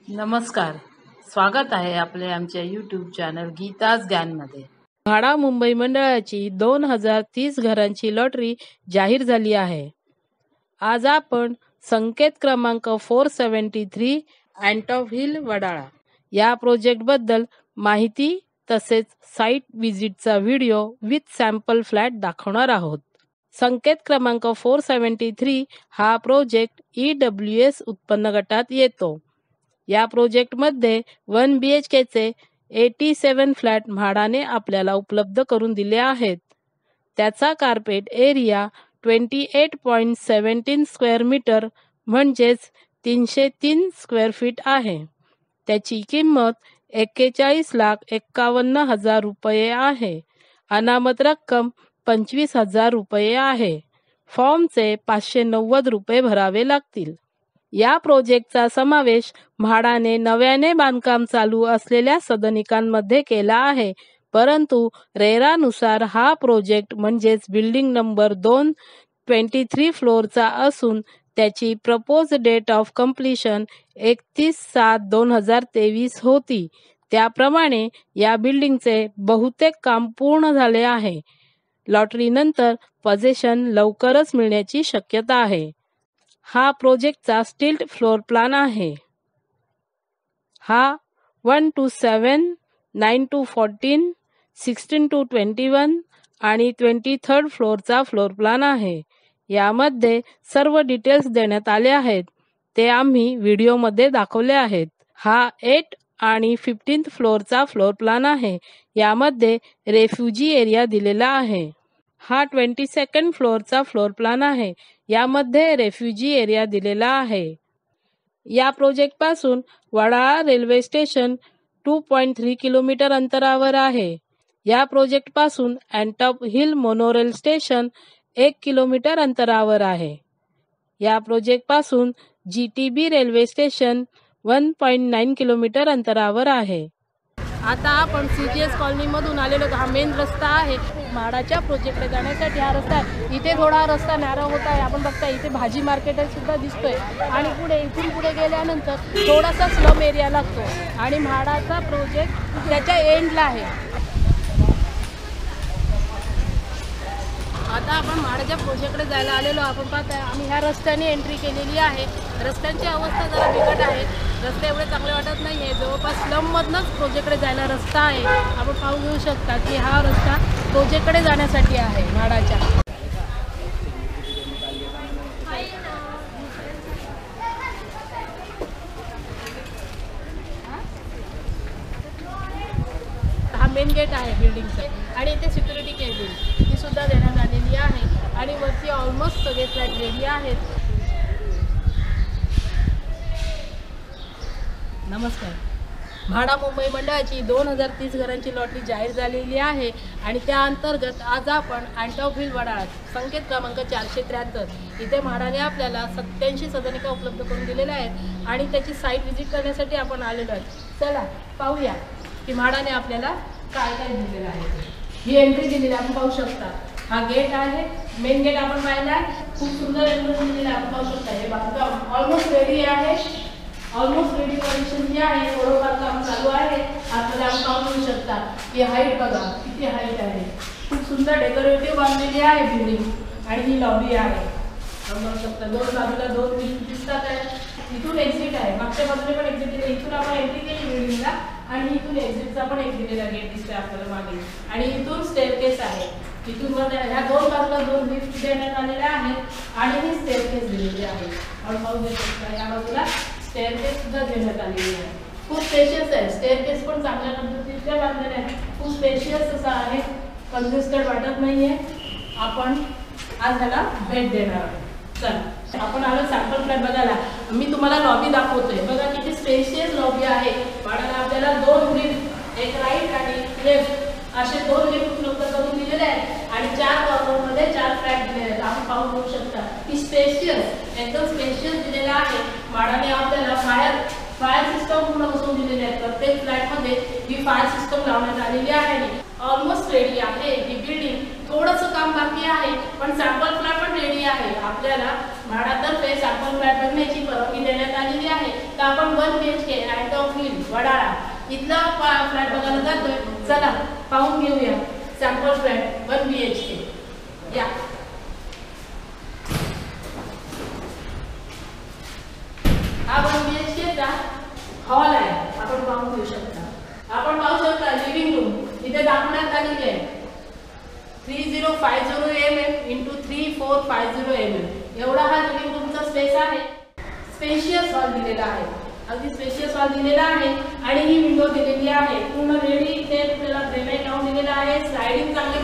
नमस्कार, स्वागत आहे आपले आमच्या यूट्यूब चॅनल गीताज ज्ञानमध्ये। म्हाडा मुंबई मंडळाची 2030 घरांची लॉटरी जाहीर झाली आहे। आज आपण संकेत क्रमांक 473 अँटॉप हिल वडाळा या प्रोजेक्टबद्दल माहिती तसेच साइट व्हिजिटचा व्हिडिओ विथ सॅम्पल फ्लॅट दाखवणार आहोत। संकेत क्रमांक 473 हा प्रोजेक्ट EWS उत्पन्न गटात येतो। या प्रोजेक्टमध्ये 1 BHK चे 87 फ्लॅट म्हाडाने आपल्याला उपलब्ध करून दिले आहेत। त्याचा कार्पेट एरिया 28.17 स्क्वेअर मीटर म्हणजेच 303 स्क्वेअर फीट आहे। त्याची किंमत 41,51,000 रुपये आहे। अनामत रक्कम 25,000 रुपये आहे। फॉर्मचे 590 रुपये भरावे लागतील। या प्रोजेक्टचा समावेश म्हाडाने नव्याने बांधकाम चालू असलेल्या सदनिकांमध्ये केला आहे, परंतु रेरानुसार हा प्रोजेक्ट म्हणजेच बिल्डिंग नंबर 2 23 फ्लोअरचा असून त्याची प्रपोज डेट ऑफ कंप्लीशन 31/7/2023 होती। त्याप्रमाणे या बिल्डिंगचे बहुतेक काम पूर्ण झाले आहे। लॉटरीनंतर पोझिशन लवकरच मिळण्याची शक्यता आहे। हा प्रोजेक्टचा स्टिल्ट फ्लोर प्लान आहे। हा 1-7, 9-14, 16-21 आणि 23rd फ्लोअरचा फ्लोर प्लान आहे। यामध्ये सर्व डिटेल्स देण्यात आले आहेत, ते आम्ही व्हिडिओमध्ये दाखवले आहेत। हा 8 आणि 15th फ्लोअरचा फ्लोर प्लान आहे। यामध्ये रेफ्युजी एरिया दिलेला आहे। हा 22nd फ्लोअरचा फ्लोर प्लान आहे। यामध्ये रेफ्युजी एरिया दिलेला आहे। या प्रोजेक्ट पासून वडाळा रेल्वे स्टेशन 2.3 किलोमीटर अंतरावर आहे। या प्रोजेक्ट पासून Antop hill monorail station 1 kilometre अंतरावर आहे। या प्रोजेक्ट पासून GTB रेल्वे स्टेशन 1.9 किलोमीटर अंतरावर आहे। आता आपण CGS कॉलनी मधून आलेलो। हा मेन रस्ता आहे म्हाडाच्या प्रोजेक्टला जाण्यासाठी। हा रस्ता इथे थोडा रस्ता नॅरो होत आहे। आपण बघता इथे भाजी मार्केट सुद्धा दिसतोय आणि इथून पुढे गेल्यानंतर थोडासा स्लम एरिया लागतो आणि म्हाडाचा प्रोजेक्ट त्याच्या एंडला आहे। आता आपण म्हाडाच्या प्रोजेक्टकडे जायला आलेलो। आपण पाहताय आम्ही ह्या रस्त्याने एंट्री केलेली आहे। रस्त्यांची अवस्था जरा बिकट आहे। रस्ते एवढे चांगले वाटत नाही आहे। जवळपास स्लममधनंच प्रोजेक्टकडे जायला रस्ता आहे। आपण पाहू घेऊ शकता की हा रस्ता प्रोजेक्टकडे जाण्यासाठी आहे म्हाडाच्या। हा मेन गेट आहे बिल्डिंगचा आणि इथे सिक्युरिटी केबिन ती सुद्धा देण्यात आलेली आहे आणि वरती ऑलमोस्ट सगळे फ्लॅट रेडी आहेत। नमस्कार, म्हाडा मुंबई मंडळाची 2030 घरांची लॉटरी जाहीर झालेली आहे आणि त्या अंतर्गत आज आपण अँटॉप हिल वडाळा संकेत क्रमांक 473 इथे म्हाडाने आपल्याला 87 सदनिका उपलब्ध करून दिलेल्या आहेत आणि त्याची साईट व्हिजिट करण्यासाठी आपण आलेलो आहोत। चला पाहूया की म्हाडाने आपल्याला काय काय दिलेलं आहे। ही एंट्री दिलेली आपण पाहू शकता। हा गेट आहे, मेन गेट आपण पाहिला। खूप सुंदर एंट्रन्स दिलेला आपण पाहू शकता। हे बांधकाम ऑलमोस्ट रेडी आहे। ऑलमोस्ट रेडी कंडिशन आहे। थोडंफार काम चालू आहे। आपल्याला आपण पाहू शकता की हाईट बघा किती हाईट आहे। खूप सुंदर डेकोरेटिव्ह बांधलेली आहे बिल्डिंग आणि ही लॉबी आहे। आपण पाहू शकता दोन बाजूला 2 विंडो दिसतात आहे। इथून एक्झिट आहे, मागच्या बाजूने पण एक्झिट आहे। इथून आपण एंट्री केली बिल्डिंगला आणि इथून एक्झिटचा पण एक दिलेला गेट दिसतोय आपल्याला मागे आणि इथून स्टेअरकेस आहे। इथून ह्या 2 बाजूला 2 लिफ्ट देण्यात आलेल्या आहेत आणि ही स्टेअरकेस दिलेली आहे। आपण पाहू शकता या बाजूला स्टेअरकेस सुद्धा देण्यात आलेली आहे। खूप स्पेशियस आहे। स्टेअरकेस पण चांगल्या पद्धतीने बांधलेले आहे। खूप स्पेशियस असा आहे, कंजेस्टेड वाटत नाहीये। आपण आज ह्याला भेट देणार आहोत। चला आपण आलो सॅम्पल फ्लॅट बघायला। मी तुम्हाला लॉबी दाखवतोय। बघा किती स्पेशियस लॉबी आहे। म्हाडाने आपल्याला 2 लिफ्ट, एक राईट आणि लेफ्ट असे 2 लिफ्ट उपलब्ध करून दिलेले आहेत आणि 4 कॉर्नरमध्ये 4 फ्लॅट दिलेले आहेत। आपण पाहू घेऊ शकता की स्पेशियस एकदम स्पेशियस दिलेला आहे। म्हाडाने आपल्याला फायर सिस्टम पूर्ण बसवून दिलेले आहेत। प्रत्येक फ्लॅटमध्ये ही फायर सिस्टम लावण्यात आलेली आहे। ऑलमोस्ट रेडी आहे ही बिल्डिंग। थोडंसं काम बाकी आहे पण सॅम्पल फ्लॅट पण रेडी आहे। आपल्याला म्हाडातर्फे सॅम्पल फ्लॅट बघण्याची परवानगी देण्यात आलेली आहे। तर आपण 1 BHK वडाळा इथला फ्लॅट बघायला जातोय. चला पाहून घेऊया सॅम्पल फ्लॅट 1 BHK. या हा 1 BHK चा हॉल आहे. आपण पाहून घेऊ शकता. आपण पाहू शकता लिव्हिंग रूम इथे दाखवण्यात आलेली आहे 3050 mm × 3450 mm एवढा हा लिव्हिंग रूमचा स्पेस आहे. स्पेशियस हॉल दिलेला आहे. अगदी स्पेशियस हॉल दिलेला आहे आणि ही विंडो दिलेली आहे. पूर्ण रेडी इथे आपल्याला ग्रेनाइट लावून दिलेला आहे. स्लायडिंग चांगली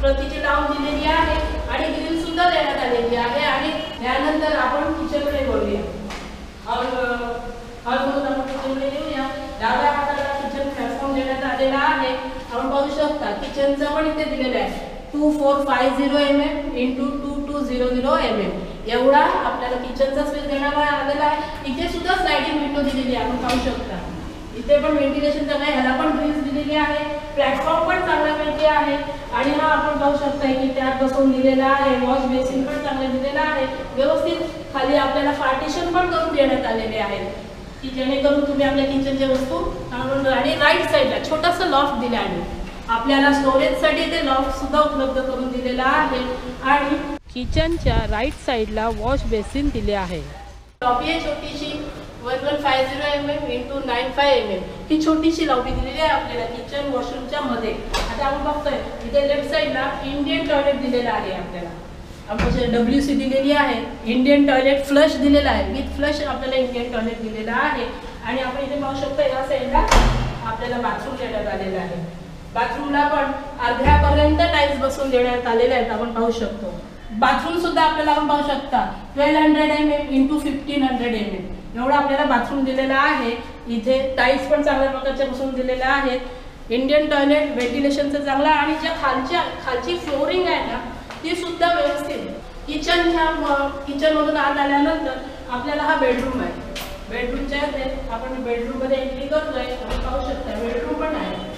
प्रतीची लावून दिलेली आहे आणि ग्रिल सुद्धा देण्यात आलेली आहे. आणि त्यानंतर आपण किचनकडे बोलूया. हॉलमधून आपण किचनकडे येऊया. डाव्या हाताला किचन प्लॅटफॉर्म देण्यात आलेला आहे. आपण पाहू शकता किचनचं पण इथे दिलेलं आहे 2450 mm × 2200 mm एवढा आपल्याला किचनचा स्पेस देण्यात आलेला आहे. इथे सुद्धा स्लायडिंग विंडो दिलेली आहे. आपण पाहू शकता इथे पण व्हेंटिलेशन चांगलं आहे. ह्याला पण ग्रिल्स दिलेली आहे. प्लॅटफॉर्म पण चांगल्यापैकी आहे आणि हा आपण पाहू शकता की त्यात बसवून दिलेला आहे. वॉश बेसिन पण चांगलं दिलेला आहे. व्यवस्थित खाली आपल्याला पार्टिशन पण करून देण्यात आलेले आहेत की जेणेकरून तुम्ही आपल्या किचनच्या वस्तू आणि राईट साईडला छोटासा लॉफ्ट दिला आहे. आपल्याला स्टोरेजसाठी ते लॉफ्ट सुद्धा उपलब्ध करून दिलेला आहे आणि किचनच्या राईट साईडला वॉश बेसिन दिले आहे. लॉबी आहे छोटीशी 1150 mm × 95 mm ही छोटीशी लॉबी दिलेली आहे आपल्याला किचन वॉशरूमच्या मध्ये. आता आपण बघतोय इथे लेफ्ट साईडला इंडियन टॉयलेट दिलेला आहे. आपल्याला आपण WC दिलेली आहे. इंडियन टॉयलेट फ्लश दिलेला आहे. विथ फ्लश आपल्याला इंडियन टॉयलेट दिलेला आहे आणि आपण इथे पाहू शकतो या साईडला आपल्याला बाथरूम देण्यात आलेलं आहे. बाथरूमला पण अर्ध्यापर्यंत टाईल्स बसवून देण्यात आलेले आहेत. आपण पाहू शकतो बाथरूम सुद्धा आपल्याला आपण पाहू शकता 1200 mm × 1500 mm एवढा आपल्याला बाथरूम दिलेला आहे. इथे टाईल्स पण चांगल्या प्रकारच्या बसवून दिलेल्या आहेत. इंडियन टॉयलेट व्हेंटिलेशनचं चांगलं आणि ज्या खालची फ्लोरिंग आहे ना ती सुद्धा व्यवस्थित. किचनमधून आत आल्यानंतर आपल्याला हा बेडरूम आहे. बेडरूमच्या आपण बेडरूममध्ये एंट्री करतोय. आपण पाहू शकता बेडरूम पण आहे.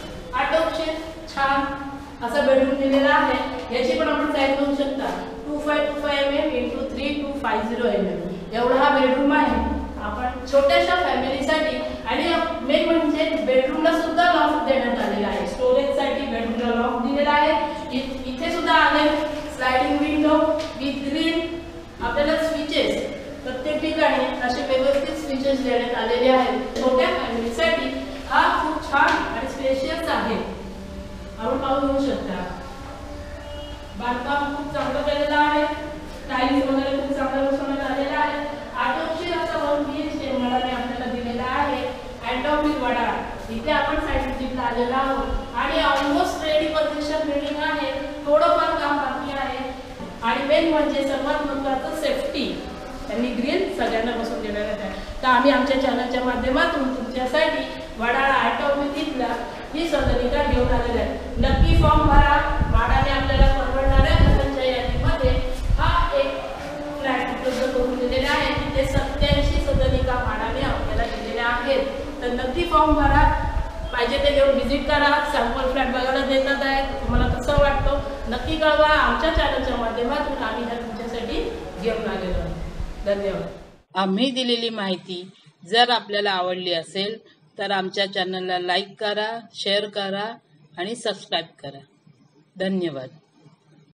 आटोपशीर छान असा बेडरूम दिलेला आहे. याची पण आपण साईज बघू शकता 2525 mm × 3250 mm एवढा हा बेडरूम आहे. आपण छोट्याशा फॅमिलीसाठी आणि मेन म्हणजे बेडरूमला सुद्धा लॉफ्ट देण्यात आलेला आहे. स्टोरेजसाठी बेडरूमला लॉफ्ट दिलेला आहे. इथे सुद्धा आले स्लायडिंग विंडो विथ ग्रिल. आपल्याला स्विचेस प्रत्येक ठिकाणी असे व्यवस्थित स्विचेस देण्यात आलेले आहेत. छोट्या फॅमिलीसाठी हा खूप छान आणि स्पेशियस आहे. आपण पाहू घेऊ शकता बांधकाम खूप चांगलं केलेलं आहे. टाईल्स वगैरे खूप चांगलं बसवण्यात आलेला आहे. आटोपशीर असा 1 BHK मडाने आपल्याला दिलेला आहे. अँड ऑफ विथ वडाळा इथे आपण साईड विजिटला आलेलो आहोत आणि ऑलमोस्ट रेडी कंडिशन बिल्डिंग आहे. थोडंफार काम बाकी आहे आणि मेन म्हणजे सर्वात महत्त्वाचं सेफ्टी. त्यांनी ग्रिल सगळ्यांना बसवून देणार आहे. तर आम्ही आमच्या चॅनलच्या माध्यमातून तुमच्यासाठी वडाळा अँड इथला ही सदनिका घेऊन आलेला आहे. नक्की फॉर्म भरा. भाड्याने आपल्याला परवडणाऱ्या खर्चाच्या यादीमध्ये हा एक फ्लॅट उपलब्ध करून दिलेला आहे. तिथे 87 सदनिका भाड्याने आपल्याला दिलेल्या आहेत. तर नक्की फॉर्म भरा. पाहिजे ते घेऊन व्हिजिट करा. सॅम्पल फ्लॅट बघायला देतात आहेत. तुम्हाला कसं वाटतं नक्की कळवा. आमच्या चॅनलच्या माध्यमातून आम्ही ह्या तुमच्यासाठी घेऊन आलेलो आहोत. धन्यवाद. आम्ही दिलेली माहिती जर आपल्याला आवडली असेल तर आमच्या चॅनलला लाईक करा, शेअर करा आणि सबस्क्राईब करा. धन्यवाद.